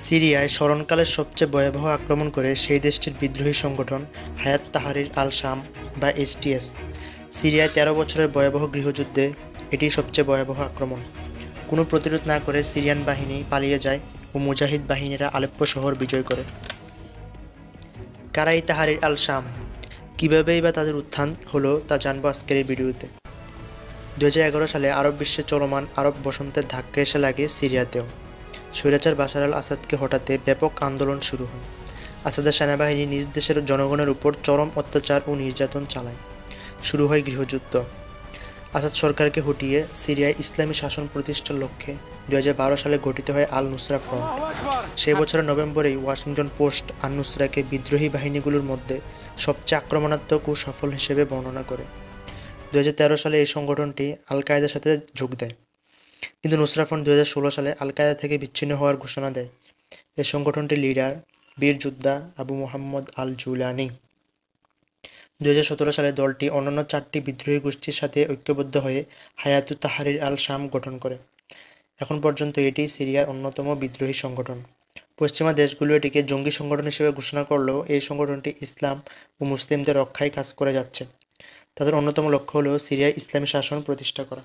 সিরিয়ায় স্মরণকালের সবচেয়ে ভয়াবহ আক্রমণ করে সেই দেশটির বিদ্রোহী সংগঠন হায়াত তাহরির আল শাম বা এইচটিএস। সিরিয়ায় ১৩ বছরের ভয়াবহ গৃহযুদ্ধে এটি সবচেয়ে ভয়াবহ আক্রমণ। কোনো প্রতিরোধ না করে সিরিয়ান বাহিনী পালিয়ে যায় ও মুজাহিদ বাহিনীরা আলেপ্পো শহর বিজয় করে। কারা এই তাহরির আল শাম, কীভাবেই বা তাদের উত্থান হলো তা জানবো আজকের এই ভিডিওতে। ২০১১ সালে আরব বিশ্বে চলমান আরব বসন্তের ধাক্কা এসে লাগে সিরিয়াতেও। স্বৈরাচার বাশার আল আসাদকে হটাতে ব্যাপক আন্দোলন শুরু হয়। আসাদের সেনাবাহিনী নিজ দেশের জনগণের উপর চরম অত্যাচার ও নির্যাতন চালায়। শুরু হয় গৃহযুদ্ধ। আসাদ সরকারকে হটিয়ে সিরিয়ায় ইসলামী শাসন প্রতিষ্ঠার লক্ষ্যে ২০১২ সালে গঠিত হয় আল নুসরা ফ্রন্ট। সেই বছরের নভেম্বরেই ওয়াশিংটন পোস্ট আল নুসরাকে বিদ্রোহী বাহিনীগুলোর মধ্যে সবচেয়ে আক্রমণাত্মক ও সফল হিসেবে বর্ণনা করে। ২০১৩ সালে এই সংগঠনটি আল কায়েদার সাথে যোগ দেয়, কিন্তু নুসরা ফ্রন্ট ২০১৬ সালে আল কায়েদা থেকে বিচ্ছিন্ন হওয়ার ঘোষণা দেয়। এই সংগঠনটির লিডার বীর যোদ্ধা আবু মোহাম্মদ আল জুলানি। ২০১৭ সালে দলটি অন্যান্য ৪টি বিদ্রোহী গোষ্ঠীর সাথে ঐক্যবদ্ধ হয়ে হায়াতু তাহরির আল শাম গঠন করে। এখন পর্যন্ত এটি সিরিয়ার অন্যতম বিদ্রোহী সংগঠন। পশ্চিমা দেশগুলো এটিকে জঙ্গি সংগঠন হিসেবে ঘোষণা করলেও এই সংগঠনটি ইসলাম ও মুসলিমদের রক্ষায় কাজ করে যাচ্ছে। তাদের অন্যতম লক্ষ্য হল সিরিয়ায় ইসলামী শাসন প্রতিষ্ঠা করা।